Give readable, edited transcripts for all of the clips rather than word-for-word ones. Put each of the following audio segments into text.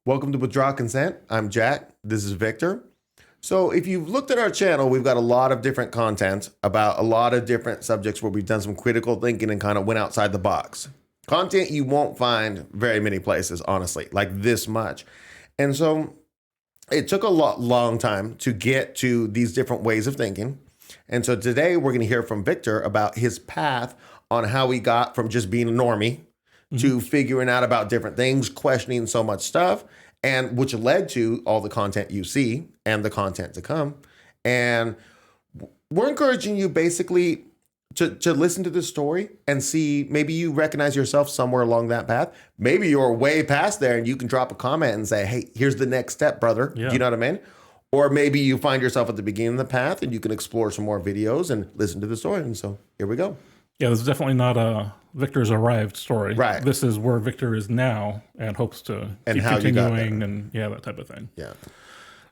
Welcome to Withdraw Consent. I'm Jack. This is Victor. So if you've looked at our channel, we've got a lot of different content about a lot of different subjects where we've done some critical thinking and kind of went outside the box. Content you won't find very many places, honestly, like this much. And so it took a long time to get to these different ways of thinking. And so today we're going to hear from Victor about his path on how he got from just being a normie to figuring out about different things, questioning so much stuff, and which led to all the content you see and the content to come. And we're encouraging you basically to listen to this story and see, maybe you recognize yourself somewhere along that path. Maybe you're way past there and you can drop a comment and say, hey, here's the next step, brother. Yeah. Do you know what I mean? Or maybe you find yourself at the beginning of the path and you can explore some more videos and listen to the story. And so here we go. Yeah, this is definitely not a Victor's arrived story. Right. This is where Victor is now and hopes to And keep how you got continuing there. and that type of thing. Yeah.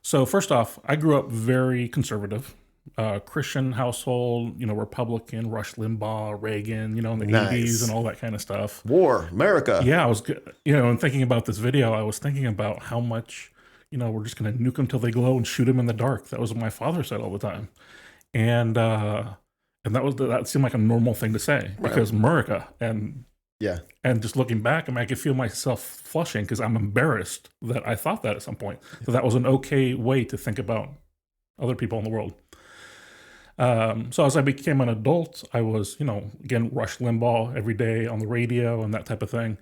So first off, I grew up very conservative, Christian household, Republican, Rush Limbaugh, Reagan, in the Nice. 80s and all that kind of stuff. War, America. Yeah, I was, and thinking about this video, I was thinking about how much, we're just going to nuke them till they glow and shoot them in the dark. That was what my father said all the time. And that seemed like a normal thing to say because America and just looking back, I could feel myself flushing because I'm embarrassed that I thought that at some point. So that was an okay way to think about other people in the world. So as I became an adult, I was, again, Rush Limbaugh every day on the radio and that type of thing.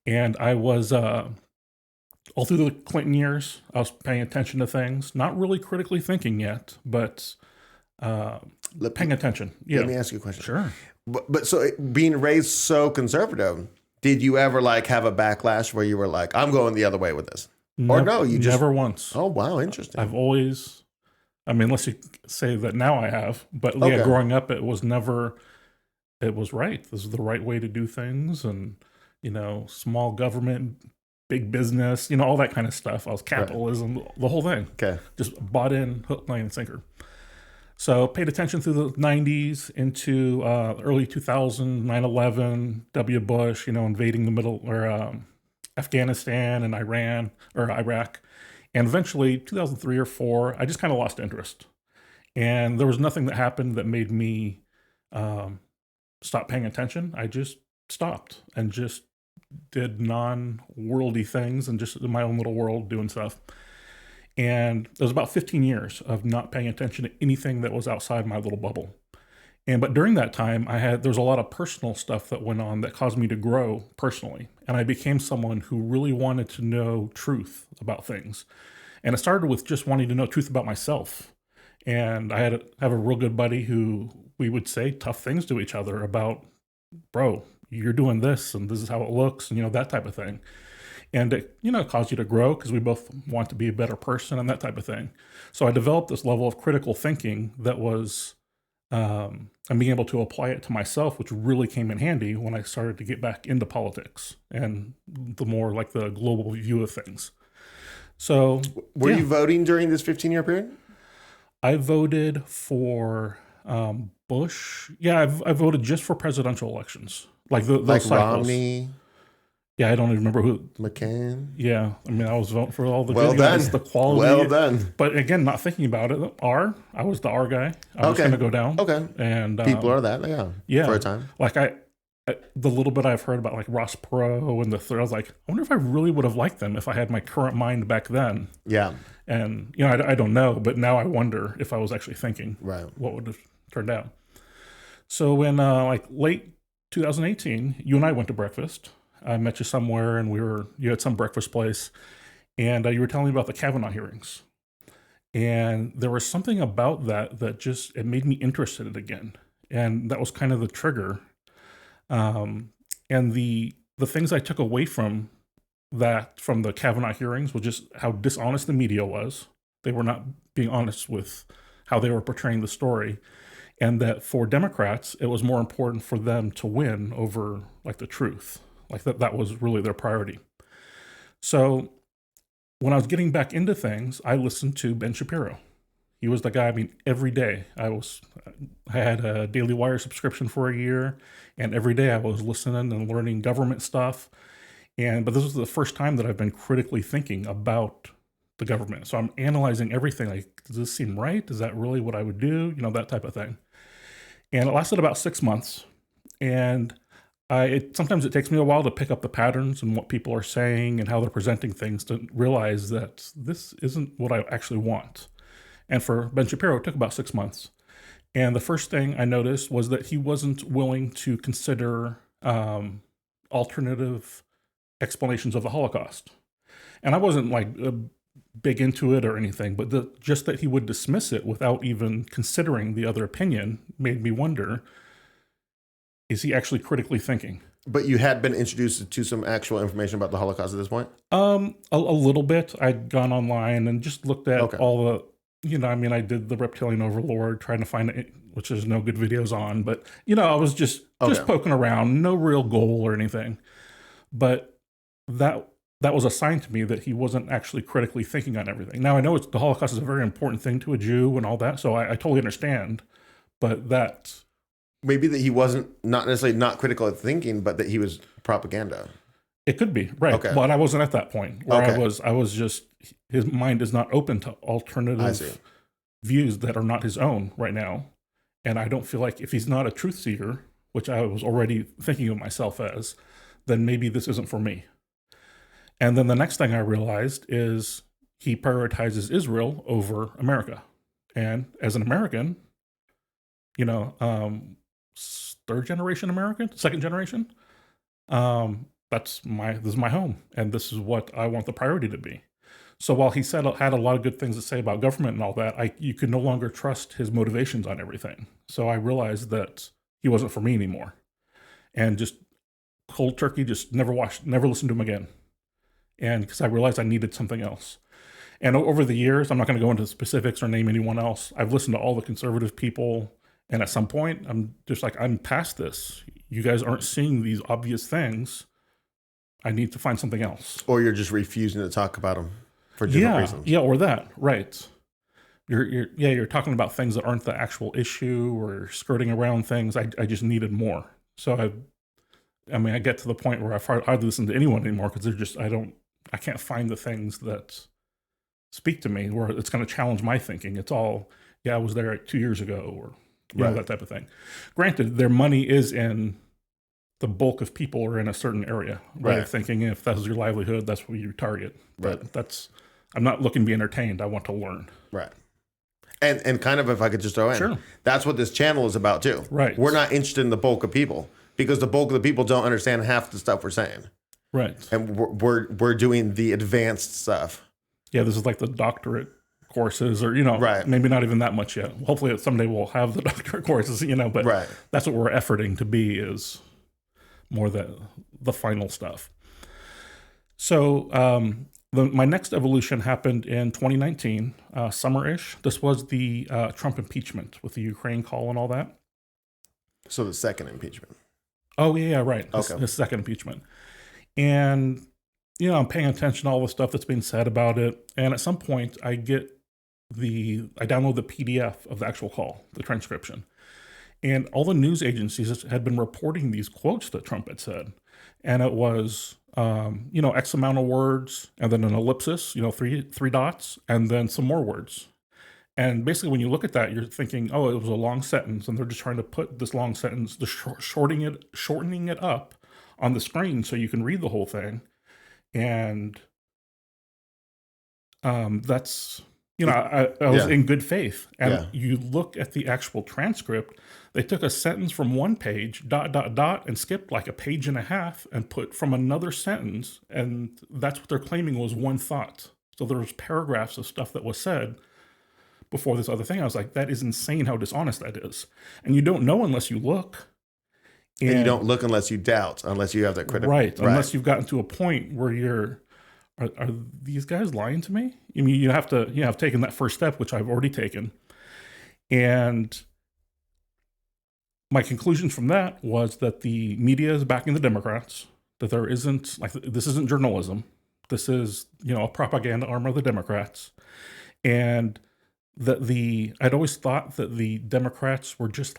And I was, all through the Clinton years, I was paying attention to things, not really critically thinking yet, but paying attention. Yeah. Let me ask you a question. Sure. But so being raised so conservative, did you ever have a backlash where you were like, I'm going the other way with this? Or no, you just... Never once. Oh, wow. Interesting. I've always, unless you say that now I have, but yeah, growing up, it was never, it was right. This is the right way to do things. And, small government, big business, all that kind of stuff. I was capitalism, the whole thing. Okay. Just bought in, hook, line, and sinker. So paid attention through the 90s into early 2000, 9/11, W. Bush, invading the middle or Afghanistan and Iran or Iraq. And eventually 2003 or 4, I just kind of lost interest. And there was nothing that happened that made me stop paying attention. I just stopped and just did non-worldy things and just in my own little world doing stuff. And it was about 15 years of not paying attention to anything that was outside my little bubble. But during that time, there was a lot of personal stuff that went on that caused me to grow personally. And I became someone who really wanted to know truth about things. And it started with just wanting to know truth about myself. And I have a real good buddy who we would say tough things to each other about, bro, you're doing this and this is how it looks and, that type of thing. And it, caused you to grow because we both want to be a better person and that type of thing. So I developed this level of critical thinking that was, and being able to apply it to myself, which really came in handy when I started to get back into politics and the more like the global view of things. So were you voting during this 15-year period? I voted for Bush. Yeah, I voted just for presidential elections. Like those cycles. Romney. Yeah, I don't even remember who. McCain. Yeah, I was voting for all the well good done. guys, the quality. Well done. But again, not thinking about it. I was the R guy. I was going to go down. Okay. And people are that, yeah, for a time. Like the little bit I've heard about like Ross Perot and I was like, I wonder if I really would have liked them if I had my current mind back then. Yeah. And I don't know, but now I wonder if I was actually thinking, what would have turned out. So in late 2018, you and I went to breakfast. I met you somewhere and you had some breakfast place and you were telling me about the Kavanaugh hearings. And there was something about that just, it made me interested in it again. And that was kind of the trigger. And the things I took away from the Kavanaugh hearings was just how dishonest the media was. They were not being honest with how they were portraying the story. And that for Democrats, it was more important for them to win over like the truth. Like that was really their priority. So when I was getting back into things, I listened to Ben Shapiro. He was the guy, every day I had a Daily Wire subscription for a year, and every day I was listening and learning government stuff. But this was the first time that I've been critically thinking about the government. So I'm analyzing everything. Like, does this seem right? Is that really what I would do? That type of thing. And it lasted about 6 months. And sometimes it takes me a while to pick up the patterns and what people are saying and how they're presenting things to realize that this isn't what I actually want. And for Ben Shapiro, it took about 6 months. And the first thing I noticed was that he wasn't willing to consider alternative explanations of the Holocaust. And I wasn't like big into it or anything, but just that he would dismiss it without even considering the other opinion made me wonder, is he actually critically thinking? But you had been introduced to some actual information about the Holocaust at this point? A little bit. I'd gone online and just looked at all the, I did the Reptilian Overlord, trying to find it, which there's no good videos on, but, I was just poking around, no real goal or anything. But that was a sign to me that he wasn't actually critically thinking on everything. Now, I know the Holocaust is a very important thing to a Jew and all that, so I totally understand, but that... Maybe that he wasn't not necessarily not critical of thinking, but that he was propaganda. It could be, right. Okay. But I wasn't at that point where I was just, his mind is not open to alternative views that are not his own right now. And I don't feel like if he's not a truth seeker, which I was already thinking of myself as, then maybe this isn't for me. And then the next thing I realized is he prioritizes Israel over America. And as an American, third generation American, second generation, this is my home, and this is what I want the priority to be. So while he had a lot of good things to say about government and all that, you could no longer trust his motivations on everything. So I realized that he wasn't for me anymore, and just cold turkey, just never listened to him again. And because I realized I needed something else. And over the years, I'm not going to go into specifics or name anyone else. I've listened to all the conservative people. And at some point, I'm just like, I'm past this. You guys aren't seeing these obvious things. I need to find something else. Or you're just refusing to talk about them for different reasons. Yeah, or that, right. You're talking about things that aren't the actual issue or skirting around things. I just needed more. So I get to the point where I hardly listen to anyone anymore because I can't find the things that speak to me where it's going to challenge my thinking. It's all, I was there 2 years ago or that type of thing. Granted, their money is in the bulk of people are in a certain area. Right. Thinking if that's your livelihood, that's what you target. But I'm not looking to be entertained. I want to learn. Right. And kind of, if I could just throw in, that's what this channel is about too. Right. We're not interested in the bulk of people because the bulk of the people don't understand half the stuff we're saying. Right. And we're doing the advanced stuff. Yeah, this is like the doctorate courses or, maybe not even that much yet. Hopefully someday we'll have the doctorate courses, but that's what we're efforting to be is more the final stuff. So my next evolution happened in 2019, summer-ish. This was the Trump impeachment with the Ukraine call and all that. So the second impeachment. Oh, yeah, right. His second impeachment. And, I'm paying attention to all the stuff that's being said about it. And at some point, I download the PDF of the actual call, the transcription. And all the news agencies had been reporting these quotes that Trump had said. And it was, X amount of words, and then an ellipsis, three dots, and then some more words. And basically, when you look at that, you're thinking, oh, it was a long sentence, and they're just trying to put this long sentence, shortening it up on the screen so you can read the whole thing. And that's, I was in good faith. And you look at the actual transcript, they took a sentence from one page, ... and skipped like a page and a half and put from another sentence. And that's what they're claiming was one thought. So there was paragraphs of stuff that was said before this other thing. I was like, that is insane how dishonest that is. And you don't know unless you look. And you don't look unless you doubt, unless you have that critical. Right. Unless you've gotten to a point where are these guys lying to me? I mean, you have taken that first step, which I've already taken. And my conclusion from that was that the media is backing the Democrats, that there isn't, this isn't journalism. This is, a propaganda arm of the Democrats. And that I'd always thought that the Democrats were just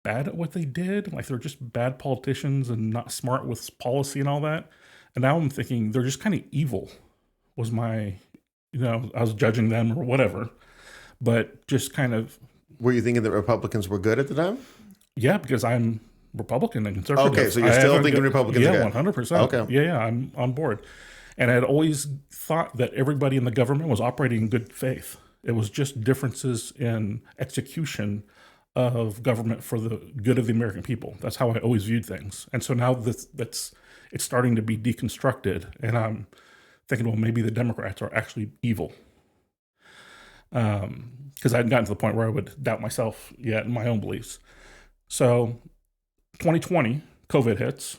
bad at what they did. They're just bad politicians and not smart with policy and all that. And now I'm thinking they're just kind of evil was my, I was judging them or whatever, but just kind of. Were you thinking that Republicans were good at the time? Yeah, because I'm Republican and conservative. Okay, so you're still thinking Republicans are good? Yeah, 100%. Okay. Yeah, I'm on board. And I had always thought that everybody in the government was operating in good faith. It was just differences in execution of government for the good of the American people. That's how I always viewed things. And so now it's starting to be deconstructed, and I'm thinking, well, maybe the Democrats are actually evil. Because I hadn't gotten to the point where I would doubt myself yet in my own beliefs. So 2020, COVID hits.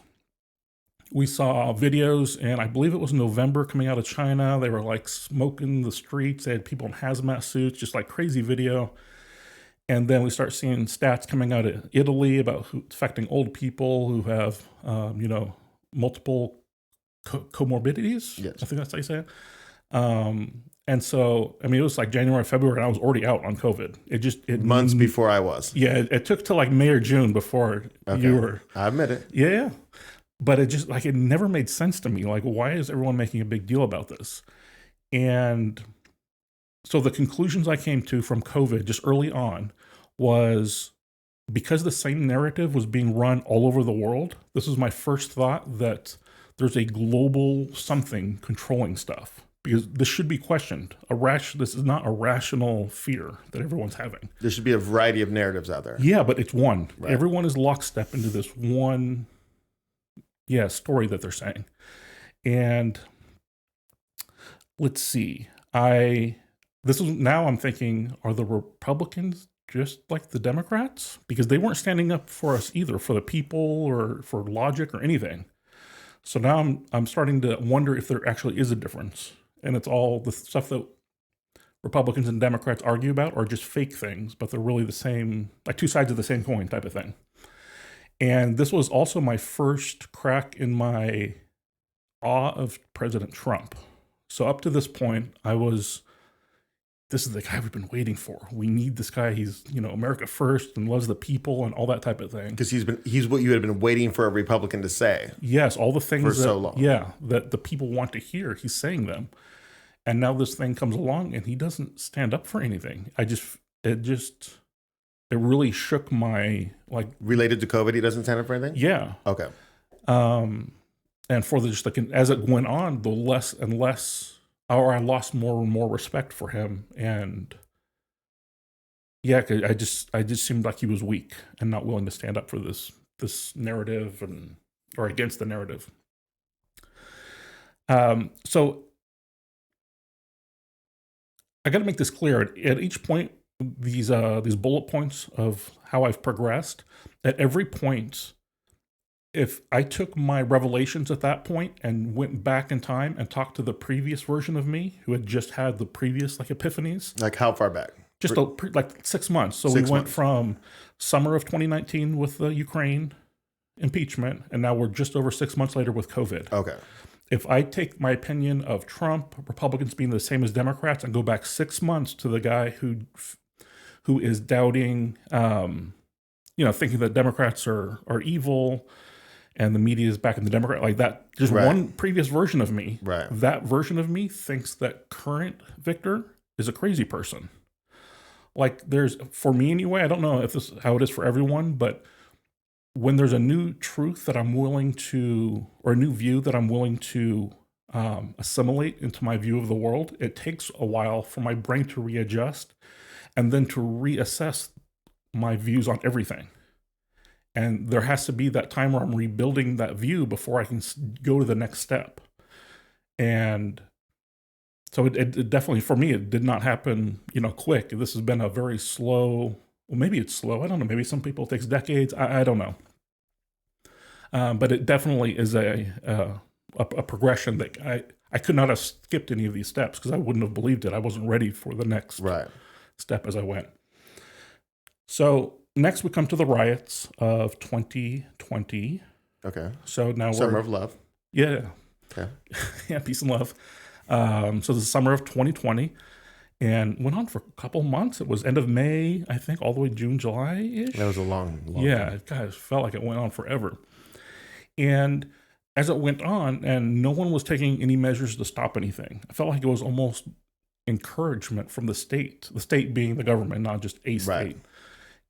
We saw videos, and I believe it was November, coming out of China. They were like smoking the streets. They had people in hazmat suits, just like crazy video. And then we start seeing stats coming out of Italy about affecting old people who have, multiple comorbidities. Yes. I think that's how you say it. And so, I mean, it was like January, February, and I was already out on COVID. It months before I was. Yeah, it took till like May or June before you were. I admit it. Yeah. But it just, like, it never made sense to me. Like, why is everyone making a big deal about this? And so the conclusions I came to from COVID just early on was because the same narrative was being run all over the world. This was my first thought, that there's a global something controlling stuff, because this should be questioned. This is not a rational fear that everyone's having. There should be a variety of narratives out there. Yeah, but it's one. Right. Everyone is lockstep into this one story that they're saying. And let's see. Now I'm thinking, are the Republicans just like the Democrats? Because they weren't standing up for us either, for the people or for logic or anything. So now I'm starting to wonder if there actually is a difference. And it's all the stuff that Republicans and Democrats argue about are just fake things, but they're really the same, like two sides of the same coin type of thing. And this was also my first crack in my awe of President Trump. So up to this point, this is the guy we've been waiting for. We need this guy. He's, America first and loves the people and all that type of thing. Because he's what you had been waiting for a Republican to say. Yes, all the things for so long. Yeah, that the people want to hear. He's saying them. And now this thing comes along and he doesn't stand up for anything. It really shook my, like. Related to COVID, he doesn't stand up for anything? Yeah. Okay. And for as it went on, the less and less, or I lost more and more respect for him. And yeah, I just seemed like he was weak and not willing to stand up for this narrative or against the narrative. So I got to make this clear. At each point, these bullet points of how I've progressed, at every point, if I took my revelations at that point and went back in time and talked to the previous version of me who had just had the previous epiphanies. Like how far back? Just like 6 months. So we went from summer of 2019 with the Ukraine impeachment, and now we're just over 6 months later with COVID. Okay. If I take my opinion of Trump, Republicans being the same as Democrats, and go back 6 months to the guy who is doubting, thinking that Democrats are evil, and the media is back in the Democrat, like that, just one previous version of me. Right. That version of me thinks that current Victor is a crazy person. Like, for me anyway, I don't know if this is how it is for everyone, but when there's a new truth that I'm willing to, or a new view that I'm willing to assimilate into my view of the world, it takes a while for my brain to readjust and then to reassess my views on everything. And there has to be that time where I'm rebuilding that view before I can go to the next step. And so it definitely, for me, it did not happen, quick. This has been a very slow, well, maybe it's slow. I don't know. Maybe some people it takes decades. I don't know. But it definitely is a progression that I could not have skipped any of these steps because I wouldn't have believed it. I wasn't ready for the next step as I went. So next we come to the riots of 2020. Okay. So now Summer of Love. Yeah. Okay. Yeah, peace and love. So the summer of 2020. And went on for a couple months. It was end of May, I think, all the way June, July-ish. That was a long yeah, time. it felt like it went on forever. And as it went on, and no one was taking any measures to stop anything, I felt like it was almost encouragement from the state being the government, not just a state. Right.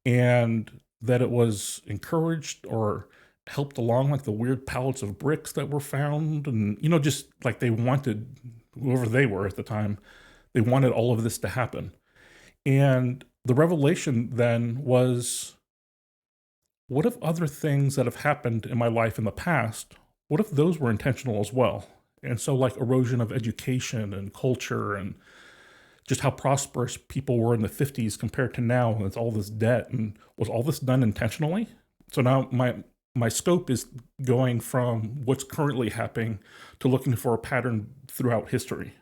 And that it was encouraged or helped along, like the weird pallets of bricks that were found. And, just like they wanted, whoever they were at the time, they wanted all of this to happen. And the revelation then was, what if other things that have happened in my life in the past, what if those were intentional as well? And so like erosion of education and culture and just how prosperous people were in the 50s compared to now, and it's all this debt, and was all this done intentionally? So now my scope is going from what's currently happening to looking for a pattern throughout history.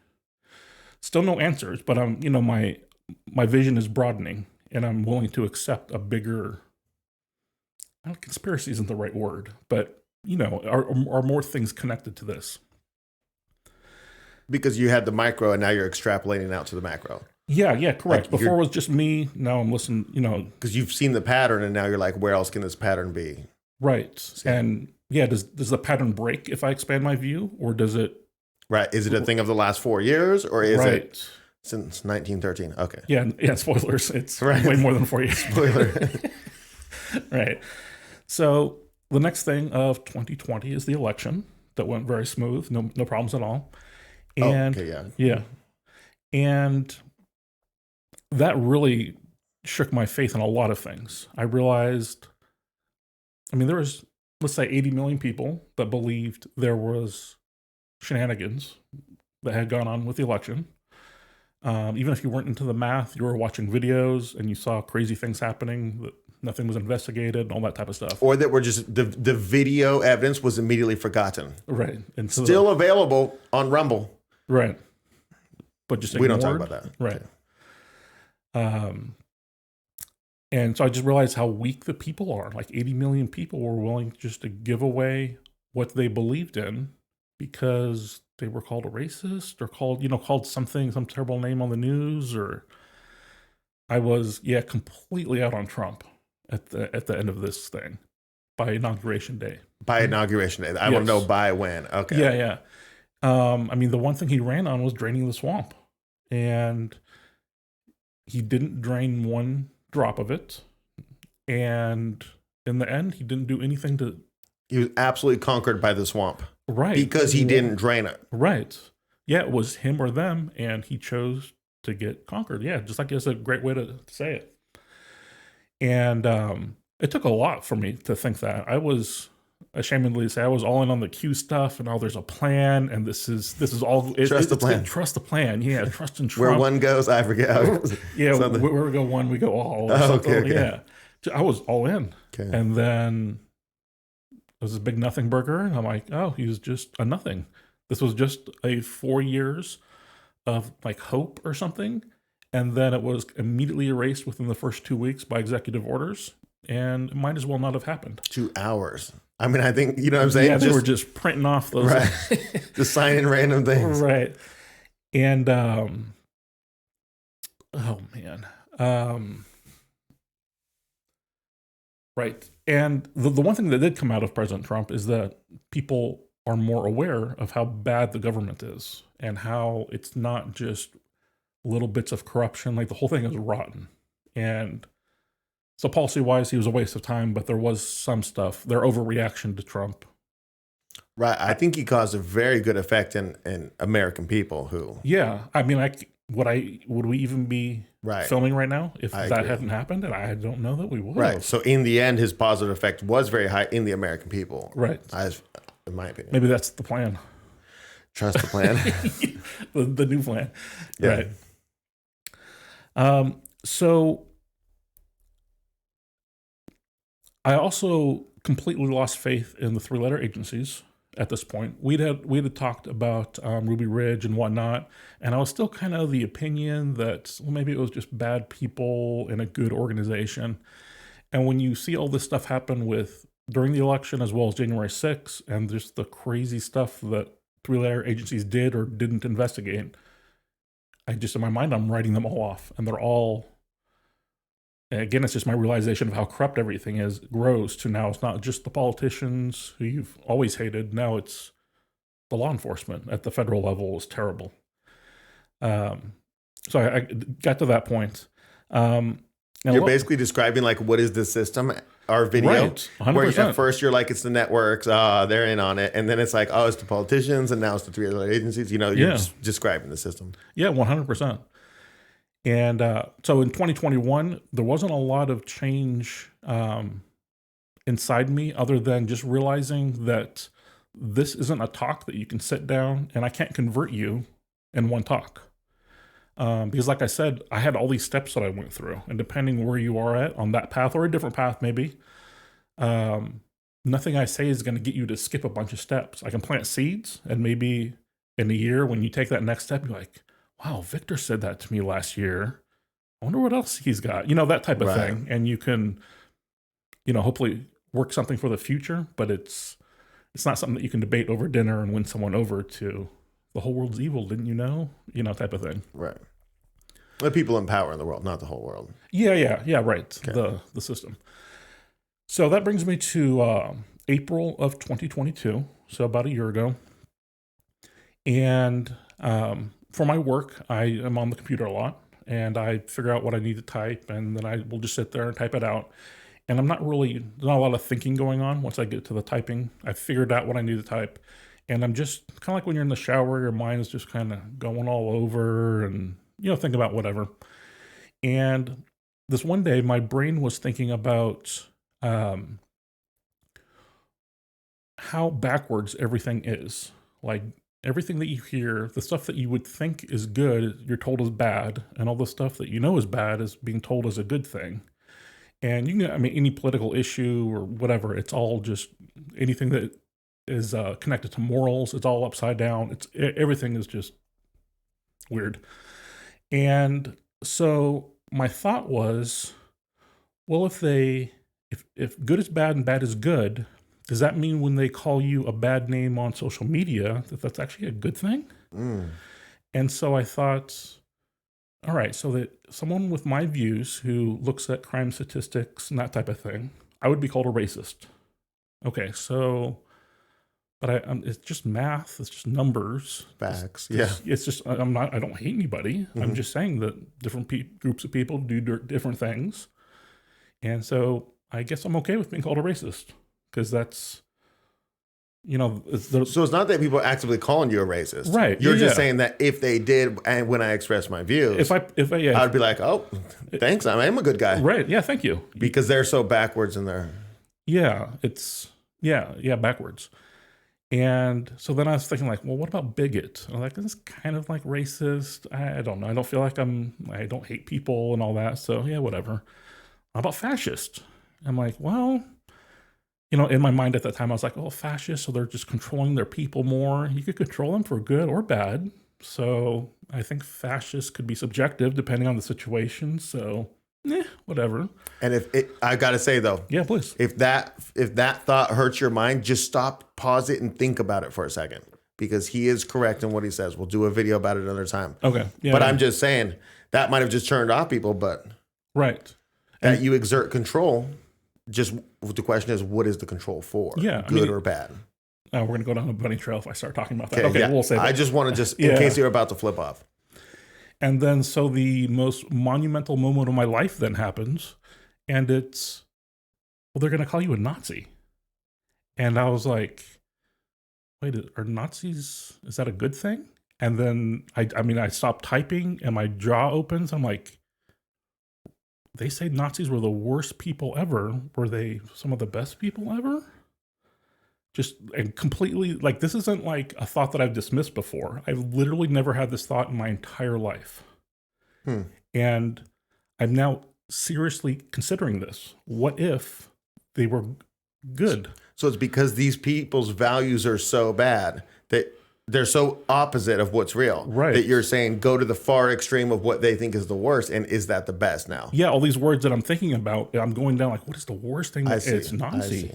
Still no answers, but my vision is broadening, and I'm willing to accept a bigger, conspiracy isn't the right word, but are more things connected to this. Because you had the micro and now you're extrapolating out to the macro. Yeah, correct. Like Before it was just me. Now I'm listening, Because you've seen the pattern and now you're like, where else can this pattern be? Right. So, and does the pattern break if I expand my view, or does it? Right. Is it a thing of the last 4 years, or is right. it since 1913? Okay. Yeah, spoilers. It's right. way more than 4 years. Spoiler. Right. So the next thing of 2020 is the election that went very smooth. No problems at all. And yeah. And that really shook my faith in a lot of things. I realized, there was, let's say, 80 million people that believed there was shenanigans that had gone on with the election. Even if you weren't into the math, you were watching videos and you saw crazy things happening, that nothing was investigated and all that type of stuff. Or that were just, the video evidence was immediately forgotten. Right. And so still available on Rumble. Right. But just ignored. We don't talk about that. Right. Okay. And so I just realized how weak the people are. Like 80 million people were willing just to give away what they believed in because they were called a racist or called something, some terrible name on the news. Or I was, completely out on Trump at the end of this thing by Inauguration Day. By Inauguration Day. I want to know by when. Okay. Yeah. The one thing he ran on was draining the swamp, and he didn't drain one drop of it. And in the end, he didn't do anything to. He was absolutely conquered by the swamp. Right. Because he didn't drain it. Right. Yeah, it was him or them, and he chose to get conquered. Yeah, just like it's a great way to say it. And it took a lot for me to think that. I was, ashamedly say, I was all in on the Q stuff, and there's a plan, and this is all. Trust the plan. Trust the plan. Yeah, trust in Trump. Where one goes, I forget how it goes. Yeah, where we go one, we go all. Okay. Yeah, I was all in. Okay. And then it was this big nothing burger, and I'm like, oh, he was just a nothing. This was just a 4 years of like hope or something. And then it was immediately erased within the first 2 weeks by executive orders. And it might as well not have happened. 2 hours. I think, you know what I'm saying? Yeah, they were just printing off those. Right. Just signing random things. Right. And, oh man. Right. And the one thing that did come out of President Trump is that people are more aware of how bad the government is and how it's not just little bits of corruption. Like the whole thing is rotten. And so policy-wise, he was a waste of time, but there was some stuff, their overreaction to Trump. Right. I think he caused a very good effect in American people who... Yeah. Would we even be filming right now if that hadn't happened? And I don't know that we would. Right. So in the end, his positive effect was very high in the American people. Right. In my opinion. Maybe that's the plan. Trust the plan. the new plan. Yeah. Right. So I also completely lost faith in the three-letter agencies at this point. We had talked about Ruby Ridge and whatnot, and I was still kind of the opinion that maybe it was just bad people in a good organization. And when you see all this stuff happen during the election as well as January 6th, and just the crazy stuff that three-letter agencies did or didn't investigate, in my mind, I'm writing them all off, and they're all again, it's just my realization of how corrupt everything is grows to now it's not just the politicians who you've always hated. Now it's the law enforcement at the federal level is terrible. So I got to that point. You're basically describing like what is the system, our video, right, 100%. where at first you're like it's the networks, they're in on it, and then it's like it's the politicians, and now it's the 3 other agencies. You're just describing the system. Yeah, 100%. And so in 2021, there wasn't a lot of change inside me other than just realizing that this isn't a talk that you can sit down and I can't convert you in one talk. Because like I said, I had all these steps that I went through, and depending where you are at on that path or a different path, maybe, nothing I say is going to get you to skip a bunch of steps. I can plant seeds, and maybe in a year when you take that next step, you're like, wow, Viktor said that to me last year. I wonder what else he's got, that type of thing. And you can, hopefully work something for the future, but it's not something that you can debate over dinner and win someone over to the whole world's evil, didn't you know? Type of thing. Right. The people in power in the world, not the whole world. Yeah, right. Okay. The system. So that brings me to April of 2022, so about a year ago. And for my work, I am on the computer a lot, and I figure out what I need to type, and then I will just sit there and type it out. And there's not a lot of thinking going on once I get to the typing. I figured out what I need to type. And I'm just kind of like when you're in the shower, your mind is just kind of going all over and, think about whatever. And this one day, my brain was thinking about how backwards everything is. Like everything that you hear, the stuff that you would think is good, you're told is bad. And all the stuff that is bad is being told is a good thing. And any political issue or whatever, it's all just anything that is connected to morals. It's all upside down. Everything is just weird. And so my thought was, well, if good is bad and bad is good, does that mean when they call you a bad name on social media that's actually a good thing? And so I thought, all right, so that someone with my views who looks at crime statistics and that type of thing, I would be called a racist. Okay, so but it's just math. It's just numbers. Facts. It's just I don't hate anybody. Mm-hmm. I'm just saying that different groups of people do different things, and so I guess I'm okay with being called a racist because that's, so it's not that people are actively calling you a racist, right? You're just saying that if they did, and when I express my views, I'd be like, oh, thanks, I am a good guy, right? Yeah, thank you. Because they're so backwards in their backwards. And so then I was thinking like, well, what about bigot? I'm like, this is kind of like racist. I don't know. I don't feel like I don't hate people and all that. So yeah, whatever. How about fascist? I'm like, well, in my mind at that time, I was like, oh, fascist. So they're just controlling their people more. You could control them for good or bad. So I think fascist could be subjective depending on the situation. So whatever. And I gotta say though, yeah, please. If that thought hurts your mind, just stop, pause it, and think about it for a second, because he is correct in what he says. We'll do a video about it another time. Okay. Yeah. But I'm just saying that might have just turned off people, but right. That you exert control. Just the question is, what is the control for? Yeah, good or bad? We're gonna go down a bunny trail if I start talking about that. Okay, we'll say that. I just want to in case you're about to flip off. And then, so the most monumental moment of my life then happens, and it's, well, they're going to call you a Nazi. And I was like, wait, are Nazis, is that a good thing? And then, I stopped typing, and my jaw opens. I'm like, they say Nazis were the worst people ever. Were they some of the best people ever? And completely, like, this isn't like a thought that I've dismissed before. I've literally never had this thought in my entire life. And I'm now seriously considering this. What if they were good? So it's because these people's values are so bad that they're so opposite of what's real. Right. That you're saying go to the far extreme of what they think is the worst. And is that the best now? Yeah, all these words that I'm thinking about, I'm going down like, what is the worst thing? It's Nazi.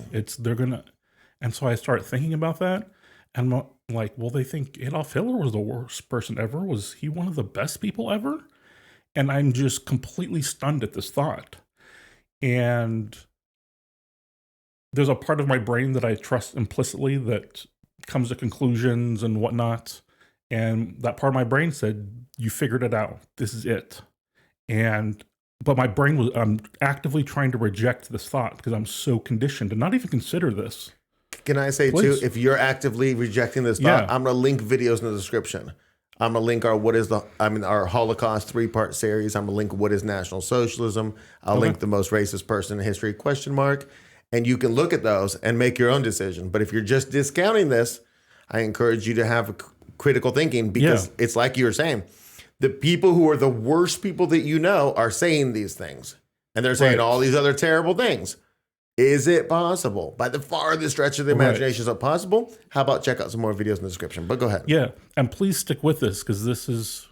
And so I started thinking about that, and I'm like, well, they think Adolf Hitler was the worst person ever. Was he one of the best people ever? And I'm just completely stunned at this thought. And there's a part of my brain that I trust implicitly that comes to conclusions and whatnot. And that part of my brain said, you figured it out. This is it. But my brain was, I'm actively trying to reject this thought because I'm so conditioned to not even consider this. Can I say Please. too, if you're actively rejecting this thought, Yeah. I'm going to link videos in the description. I'm going to link our Holocaust 3-part series. I'm going to link what is National Socialism. I'll link the most racist person in history, ? And you can look at those and make your own decision. But if you're just discounting this, I encourage you to have critical thinking, because it's like you were saying, the people who are the worst people that you know are saying these things. And they're saying all these other terrible things. Is it possible? By the farthest stretch of the imagination, is it possible? How about check out some more videos in the description? But go ahead. Yeah. And please stick with this, because this is,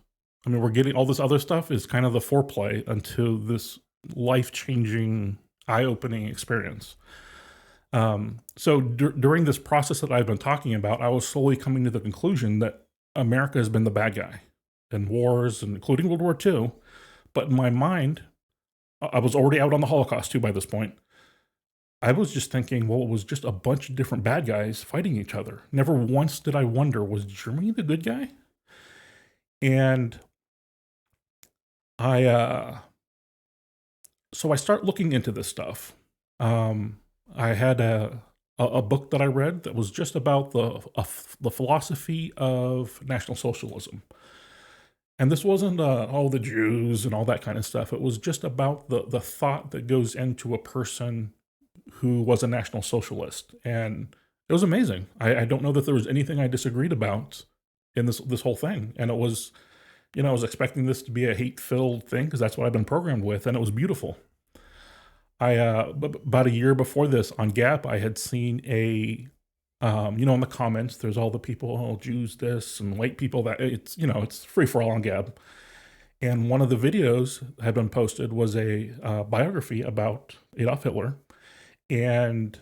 I mean, we're getting all this other stuff is kind of the foreplay into this life-changing, eye-opening experience. So during this process that I've been talking about, I was slowly coming to the conclusion that America has been the bad guy in wars, and including World War II. But in my mind, I was already out on the Holocaust too by this point. I was just thinking, well, it was just a bunch of different bad guys fighting each other. Never once did I wonder, was Germany the good guy? And so I start looking into this stuff. I had a book that I read that was just about the philosophy of National Socialism. And this wasn't all the Jews and all that kind of stuff. It was just about the thought that goes into a person who was a National Socialist. And it was amazing. I don't know that there was anything I disagreed about in this whole thing. And it was, you know, I was expecting this to be a hate-filled thing because that's what I've been programmed with, and it was beautiful. About a year before this on Gap, I had seen in the comments, there's all the people, oh, Jews this and white people that. It's, it's free for all on Gap. And one of the videos that had been posted was a biography about Adolf Hitler. And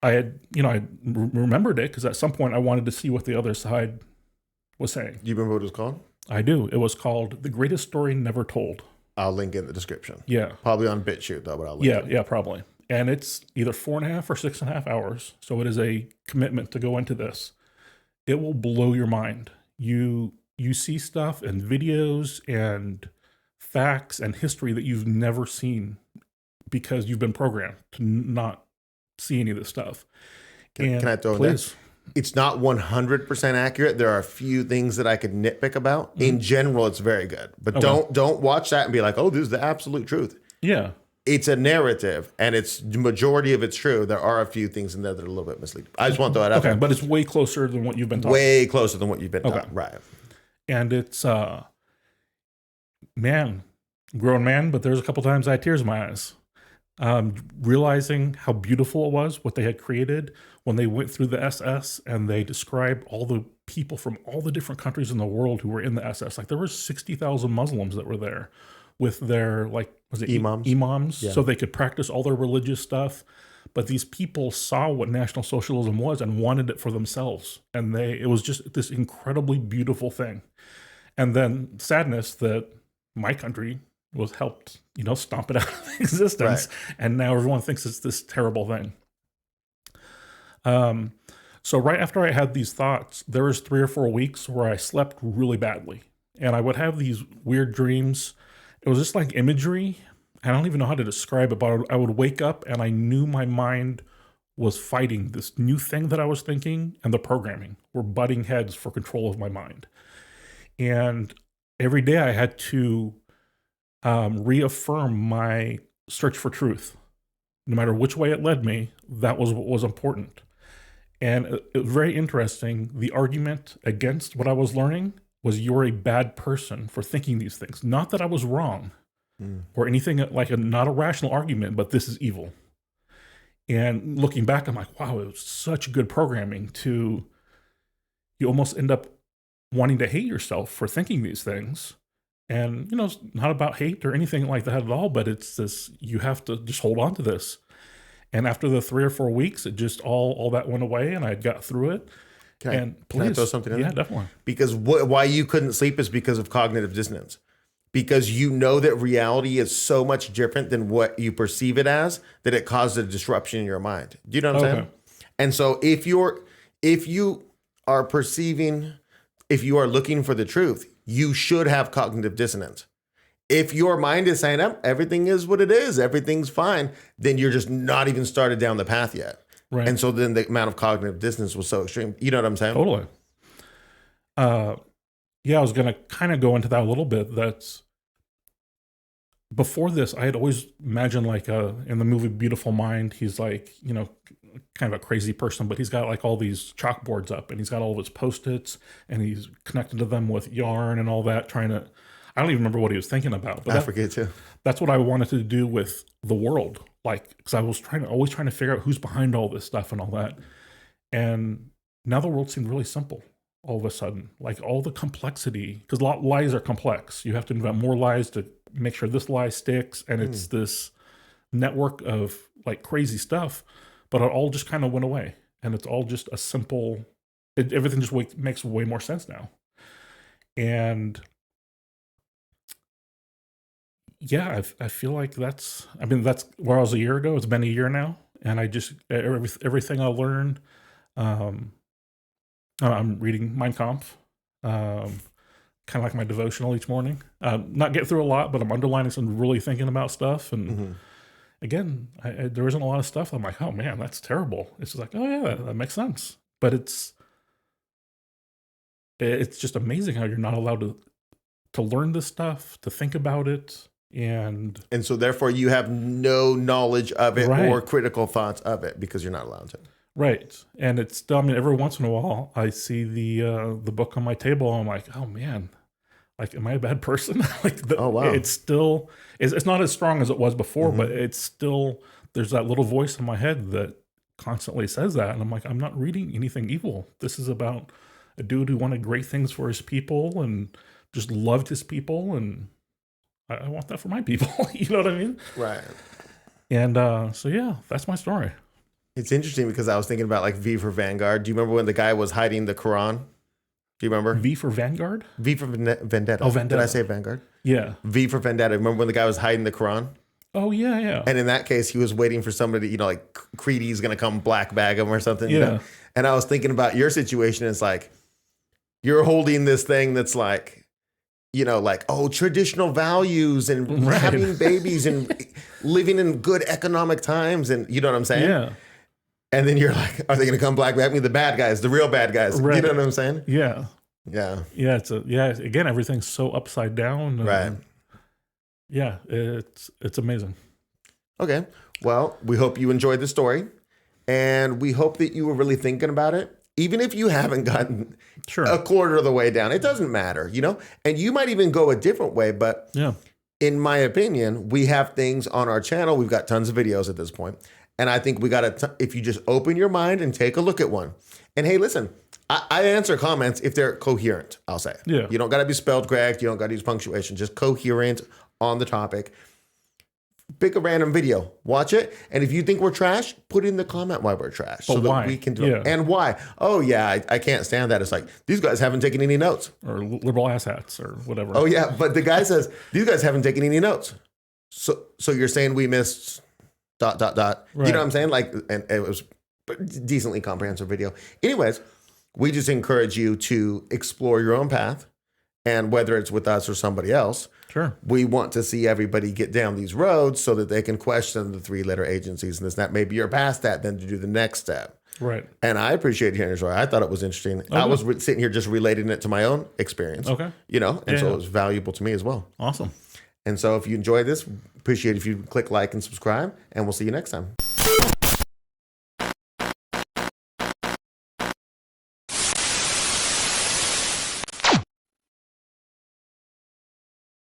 I had, I remembered it because at some point I wanted to see what the other side was saying. You remember what it was called? I do. It was called The Greatest Story Never Told. I'll link it in the description. Yeah. Probably on BitChute though, but I'll link it. Yeah, probably. And it's either 4.5 or 6.5 hours. So it is a commitment to go into this. It will blow your mind. You see stuff and videos and facts and history that you've never seen because you've been programmed to not see any of this stuff. Can I throw in this? It's not 100% accurate. There are a few things that I could nitpick about. In general, it's very good. But don't watch that and be like, oh, this is the absolute truth. Yeah. It's a narrative, and it's the majority of it's true. There are a few things in there that are a little bit misleading. I just want to throw that out there. But it's way closer than what you've been taught. Way closer than what you've been taught. Right. And it's, grown man, but there's a couple times I had tears in my eyes. Realizing how beautiful it was, what they had created when they went through the SS and they described all the people from all the different countries in the world who were in the SS. Like there were 60,000 Muslims that were there with their, imams? Imams, yeah. So they could practice all their religious stuff. But these people saw what National Socialism was and wanted it for themselves. And it was just this incredibly beautiful thing. And then sadness that my country was helped, stomp it out of existence. Right. And now everyone thinks it's this terrible thing. So right after I had these thoughts, there was 3 or 4 weeks where I slept really badly. And I would have these weird dreams. It was just like imagery. I don't even know how to describe it, but I would wake up and I knew my mind was fighting this new thing that I was thinking, and the programming were butting heads for control of my mind. And every day I had to reaffirm my search for truth. No matter which way it led me, that was what was important. And it was very interesting. The argument against what I was learning was you're a bad person for thinking these things. Not that I was wrong or anything like not a rational argument, but this is evil. And looking back, I'm like, wow, it was such good programming you almost end up wanting to hate yourself for thinking these things. And, it's not about hate or anything like that at all, but it's this, you have to just hold on to this. And after the 3 or 4 weeks, it just all that went away and I got through it. Can I throw something in there? Yeah, definitely. Because why you couldn't sleep is because of cognitive dissonance. because you know that reality is so much different than what you perceive it as that it causes a disruption in your mind. Do you know what I'm saying? And so if you are perceiving, if you are looking for the truth, you should have cognitive dissonance. If your mind is saying, oh, everything is what it is, everything's fine, then you're just not even started down the path yet. Right. And so then the amount of cognitive dissonance was so extreme. You know what I'm saying? Totally. Yeah, I was going to kind of go into that a little bit. That's before this, I had always imagined like in the movie Beautiful Mind, he's like, you know, kind of a crazy person, but he's got like all these chalkboards up and he's got all of his Post-its and he's connected to them with yarn and all that, trying to, I don't even remember what he was thinking about. But I forget too. That's what I wanted to do with the world. Like, because I was always trying to figure out who's behind all this stuff and all that. And now the world seemed really simple all of a sudden. Like all the complexity, because lies are complex. You have to invent more lies to make sure this lie sticks. And it's this network of like crazy stuff, but it all just kind of went away. And it's all just a simple, everything just makes way more sense now. And yeah, I feel like that's where I was a year ago. It's been a year now. And I just, everything I learned, I'm reading Mein Kampf, kind of like my devotional each morning. Not get through a lot, but I'm underlining some, really thinking about stuff. And again, there isn't a lot of stuff. I'm like, oh man, that's terrible. It's just like, oh yeah, that makes sense. But it's just amazing how you're not allowed to learn this stuff, to think about it. And so therefore you have no knowledge of it or critical thoughts of it because you're not allowed to. Right. And it's still, I mean, every once in a while I see the book on my table and I'm like, oh man, like, am I a bad person? Like, oh wow. It's still, it's not as strong as it was before, but it's still, there's that little voice in my head that constantly says that. And I'm like, I'm not reading anything evil. This is about a dude who wanted great things for his people and just loved his people. And I want that for my people. You know what I mean? Right. And so, yeah, that's my story. It's interesting because I was thinking about like V for Vanguard. Do you remember when the guy was hiding the Quran? Do you remember? V for Vanguard? V for Vendetta. Oh, Vendetta. Did I say Vanguard? Yeah. V for Vendetta. Remember when the guy was hiding the Quran? Oh, yeah, yeah. And in that case, he was waiting for somebody, you know, like Creedy's going to come black bag him or something. You know? And I was thinking about your situation. It's like, you're holding this thing that's like, you know, like, oh, traditional values and having babies and living in good economic times. And you know what I'm saying? Yeah. And then you're like, are they going to come black back me? The bad guys, the real bad guys. Right. You know what I'm saying? Yeah. Yeah. Yeah. Again, everything's so upside down. Right. Yeah. It's amazing. Okay. Well, we hope you enjoyed the story and we hope that you were really thinking about it. Even if you haven't gotten a quarter of the way down, it doesn't matter, you know? And you might even go a different way, but in my opinion, we have things on our channel. We've got tons of videos at this point. And I think we got to, if you just open your mind and take a look at one. And hey, listen, I answer comments if they're coherent, I'll say. Yeah. You don't got to be spelled correct. You don't got to use punctuation, just coherent on the topic. Pick a random video, watch it, and if you think we're trash, put in the comment why we're trash, so that we can do it. And why? Oh yeah, I can't stand that. It's like these guys haven't taken any notes, or liberal asshats, or whatever. Oh yeah, but the guy says these guys haven't taken any notes. So you're saying we missed ... Right. You know what I'm saying? Like, and it was a decently comprehensive video. Anyways, we just encourage you to explore your own path, and whether it's with us or somebody else. We want to see everybody get down these roads so that they can question the 3-letter agencies and this and that. Maybe you're past that, then to do the next step. Right. And I appreciate hearing your story. I thought it was interesting. I was sitting here just relating it to my own experience. Okay. You know, and so it was valuable to me as well. Awesome. And so if you enjoyed this, appreciate if you click like and subscribe, and we'll see you next time.